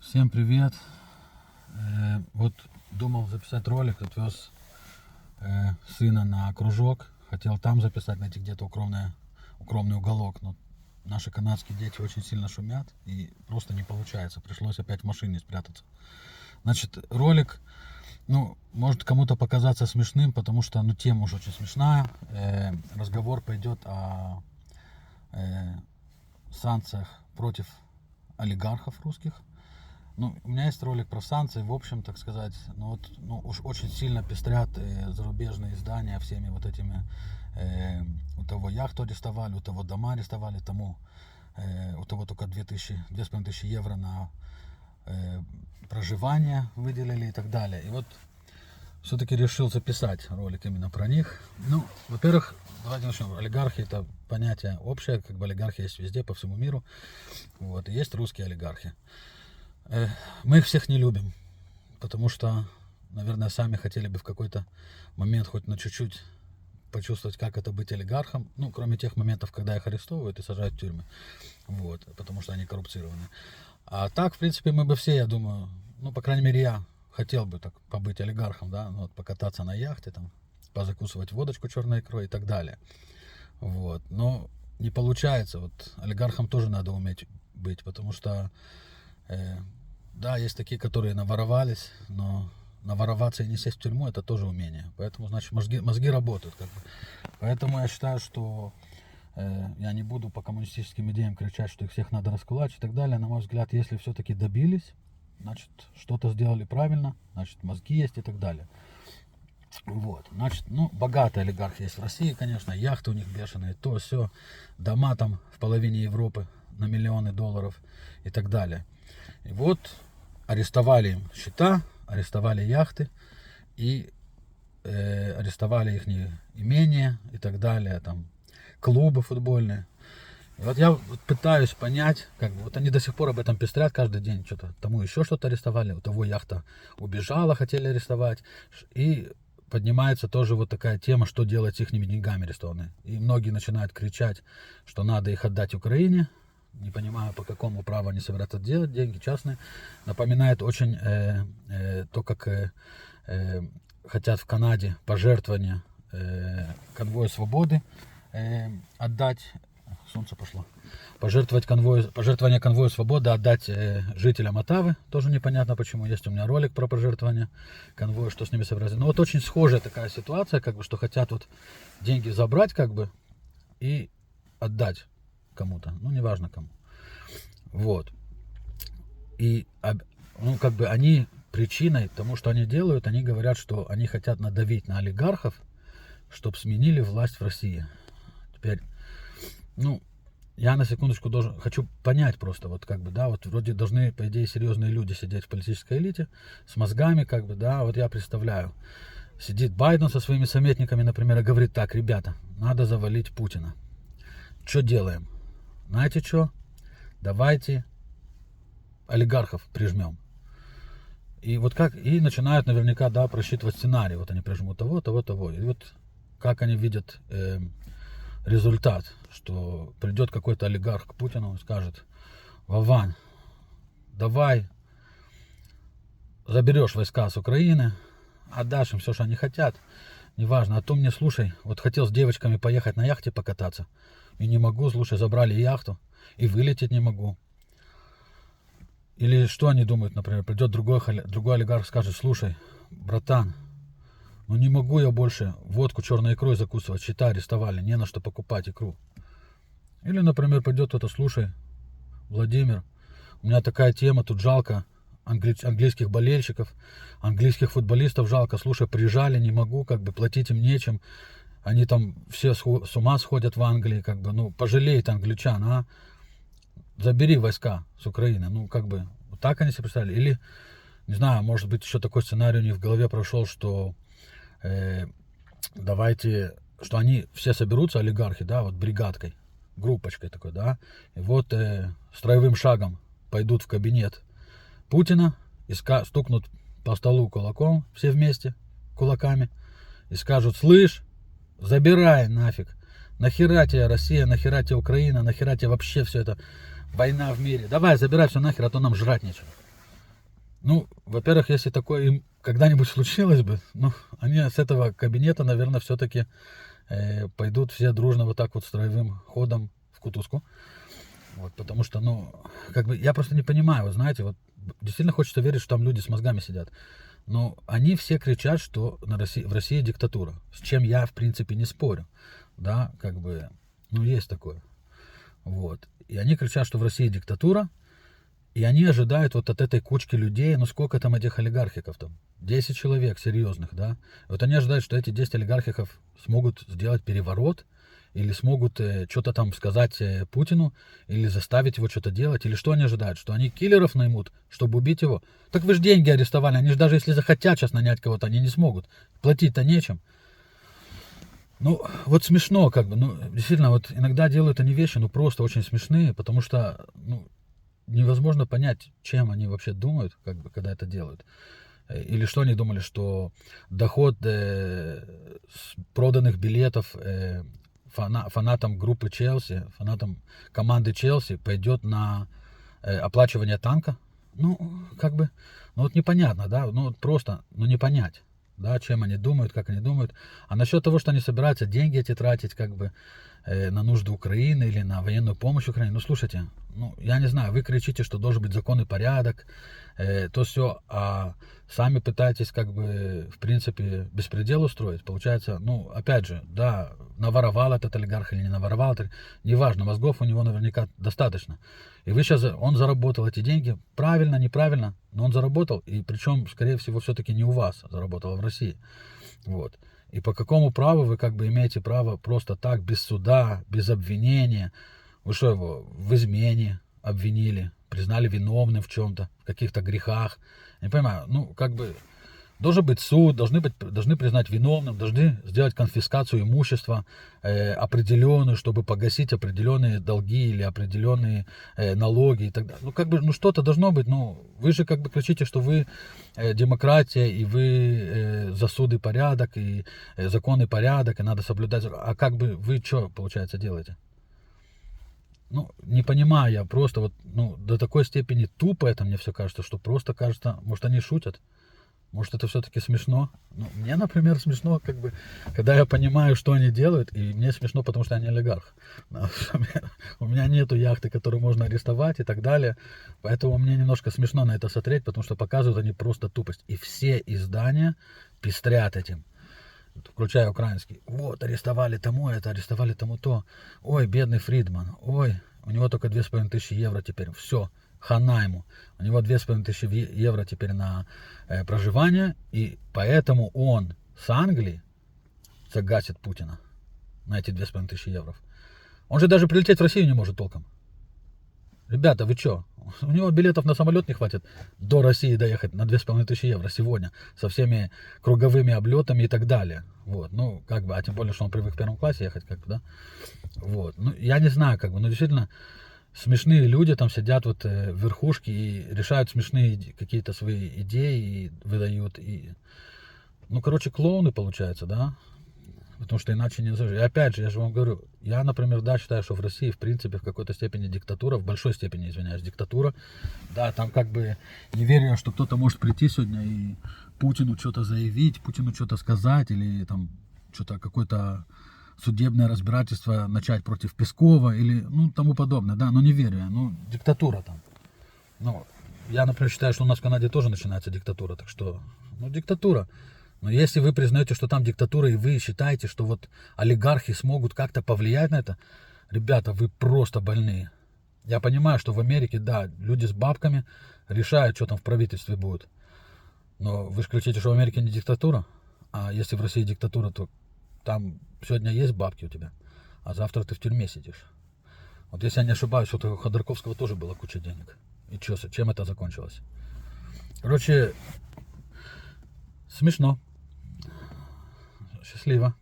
Всем привет! Вот думал записать ролик, отвез сына на кружок. Хотел там записать, найти где-то укромный уголок. Но наши канадские дети очень сильно шумят и просто не получается. Пришлось опять в машине спрятаться. Значит, ролик, может кому-то показаться смешным, потому что, тема уж очень смешная. Разговор пойдет о санкциях против олигархов русских. У меня есть ролик про санкции, в общем, так сказать, уж очень сильно пестрят зарубежные издания всеми вот этими, у того яхту арестовали, у того дома арестовали, у того только 2500 евро на проживание выделили и так далее. И вот все-таки решил записать ролик именно про них. Во-первых, давайте начнем. Олигархи — это понятие общее, олигархи есть везде, по всему миру. Вот, и есть русские олигархи. Мы их всех не любим, потому что, наверное, сами хотели бы в какой-то момент хоть на чуть-чуть почувствовать, как это быть олигархом. Кроме тех моментов, когда их арестовывают и сажают в тюрьмы. Вот, потому что они коррупционные. А так, в принципе, мы бы все, я думаю, по крайней мере, я хотел бы так побыть олигархом, да, покататься на яхте, там, позакусывать водочку черной икрой и так далее. Вот, но не получается. Вот олигархом тоже надо уметь быть, потому что да, есть такие, которые наворовались, но навороваться и не сесть в тюрьму — это тоже умение. Поэтому, значит, мозги работают. Поэтому я считаю, что я не буду по коммунистическим идеям кричать, что их всех надо раскулачить и так далее. На мой взгляд, если все-таки добились, значит, что-то сделали правильно, значит, мозги есть и так далее. Вот, значит, богатые олигархи есть в России, конечно, яхты у них бешеные, то все, дома там в половине Европы на миллионы долларов и так далее. И вот арестовали им счета, арестовали яхты и арестовали их имения и так далее, там клубы футбольные. И вот я пытаюсь понять, вот они до сих пор об этом пестрят каждый день, что-то тому еще что-то арестовали, у того яхта убежала, хотели арестовать, и поднимается тоже вот такая тема, что делать с их деньгами арестованными. И многие начинают кричать, что надо их отдать Украине. Не понимаю, по какому праву они собираются делать, деньги частные. Напоминает очень то, как хотят в Канаде пожертвования конвоя свободы отдать. Солнце пошло. Пожертвование конвоя свободы отдать жителям Оттавы. Тоже непонятно почему. Есть у меня ролик про пожертвование конвоя, что с ними собираются. Но вот очень схожая такая ситуация, что хотят вот деньги забрать, и отдать кому-то, неважно кому. Вот. И они причиной тому, что они делают, они говорят, что они хотят надавить на олигархов, чтобы сменили власть в России. Теперь, я на секундочку хочу понять просто, вроде должны, по идее, серьезные люди сидеть в политической элите с мозгами, вот я представляю. Сидит Байден со своими советниками, например, и говорит: так, ребята, надо завалить Путина. Что делаем? Знаете что? Давайте олигархов прижмем. И и начинают наверняка, просчитывать сценарий. Вот они прижмут того. И вот как они видят результат, что придет какой-то олигарх к Путину и скажет: Вован, давай заберешь войска с Украины, отдашь им все, что они хотят, неважно, а то мне, слушай, вот хотел с девочками поехать на яхте покататься, и не могу, слушай, забрали яхту, и вылететь не могу. Или что они думают, например, придет другой олигарх, скажет: слушай, братан, не могу я больше водку черной икрой закусывать, счета арестовали, не на что покупать икру. Или, например, пойдет кто-то: слушай, Владимир, у меня такая тема, тут жалко английских болельщиков, английских футболистов жалко, слушай, прижали, не могу, платить им нечем, они там все с ума сходят в Англии, пожалей ты англичан, а? Забери войска с Украины. Вот так они себе представили. Или, не знаю, может быть, еще такой сценарий у них в голове прошел, что что они все соберутся, олигархи, бригадкой, группочкой такой, и вот строевым шагом пойдут в кабинет Путина и стукнут по столу кулаком, все вместе, кулаками, и скажут: слышь, забирай нафиг, нахера тебе Россия, нахера тебе Украина, нахера тебе вообще все это, война в мире, давай забирай все нахер, а то нам жрать нечего. Ну, во-первых, если такое им когда-нибудь случилось бы, ну, они с этого кабинета, наверное, все-таки пойдут все дружно вот так вот строевым ходом в кутузку. Вот, потому что, ну, как бы, я просто не понимаю, вы знаете, вот, действительно хочется верить, что там люди с мозгами сидят. Но они все кричат, что в России диктатура, с чем я, в принципе, не спорю, да, как бы, ну, есть такое, вот. И они кричат, что в России диктатура, и они ожидают вот от этой кучки людей, ну, сколько там этих олигархиков там, 10 человек серьезных, да, и вот они ожидают, что эти 10 олигархиков смогут сделать переворот, или смогут что-то там сказать Путину, или заставить его что-то делать, или что они ожидают, что они киллеров наймут, чтобы убить его. Так вы же деньги арестовали, они же даже если захотят сейчас нанять кого-то, они не смогут, платить-то нечем. Ну, вот смешно как бы, ну, действительно, вот иногда делают они вещи, ну, просто очень смешные, потому что, ну, невозможно понять, чем они вообще думают, как бы, когда это делают. Или что они думали, что доход с проданных билетов фанатам группы Челси, фанатам команды Челси пойдет на оплачивание танка. Ну, как бы, ну вот непонятно, да, ну вот просто, ну не понять, да, чем они думают, как они думают. А насчет того, что они собираются деньги эти тратить, как бы, на нужды Украины или на военную помощь Украине, ну слушайте, ну я не знаю, вы кричите, что должен быть закон и порядок, то все, а сами пытаетесь как бы в принципе беспредел устроить, получается, ну опять же, да, наворовал этот олигарх или не наворовал, это неважно, мозгов у него наверняка достаточно. И вы сейчас, он заработал эти деньги, правильно, неправильно, но он заработал, и причем, скорее всего, все-таки не у вас, заработал, а в России. Вот. И по какому праву вы как бы имеете право просто так, без суда, без обвинения, вы что его в измене обвинили, признали виновным в чем-то, в каких-то грехах, я не понимаю, ну как бы должен быть суд, должны признать виновным, должны сделать конфискацию имущества определенную, чтобы погасить определенные долги или определенные налоги и так далее. Ну, как бы, ну, что-то должно быть. Ну, вы же как бы кричите, что вы демократия, и вы за суд и порядок, и закон и порядок, и надо соблюдать. А как бы вы что, получается, делаете? Ну, не понимаю я, просто вот, ну, до такой степени тупо это мне все кажется, что просто кажется, может, они шутят. Может, это все-таки смешно? Ну, мне, например, смешно, как бы, когда я понимаю, что они делают, и мне смешно, потому что они олигарх. У меня нету яхты, которую можно арестовать и так далее. Поэтому мне немножко смешно на это смотреть, потому что показывают они просто тупость. И все издания пестрят этим, включая украинский. Вот, арестовали тому это, арестовали тому то. Ой, бедный Фридман. Ой, у него только 2500 евро теперь. Все. Хана ему. У него 2500 евро теперь на проживание, и поэтому он с Англии загасит Путина на эти 2500 евро. Он же даже прилететь в Россию не может толком. Ребята, вы что? У него билетов на самолет не хватит до России доехать на 2500 евро сегодня со всеми круговыми облетами и так далее. Вот, ну, как бы, а тем более, что он привык в первом классе ехать, как бы, да. Вот, ну, я не знаю, как бы, но действительно, смешные люди там сидят вот в верхушке и решают смешные какие-то свои идеи и выдают. И... Ну, короче, клоуны получается, да? Потому что иначе не назовешь. И опять же, я же вам говорю, я, например, да, считаю, что в России, в принципе, в какой-то степени диктатура, в большой степени, извиняюсь, диктатура. Да, там как бы не верю, что кто-то может прийти сегодня и Путину что-то заявить, Путину что-то сказать, или там что-то какой-то судебное разбирательство начать против Пескова или, ну, тому подобное, да, но не верю я, ну, диктатура там. Ну, я, например, считаю, что у нас в Канаде тоже начинается диктатура, так что, ну, диктатура. Но если вы признаете, что там диктатура, и вы считаете, что вот олигархи смогут как-то повлиять на это, ребята, вы просто больные. Я понимаю, что в Америке, да, люди с бабками решают, что там в правительстве будет. Но вы же кричите, что в Америке не диктатура, а если в России диктатура, то там сегодня есть бабки у тебя, а завтра ты в тюрьме сидишь. Вот если я не ошибаюсь, вот у Ходорковского тоже была куча денег. И что, чем это закончилось? Короче, смешно. Счастливо.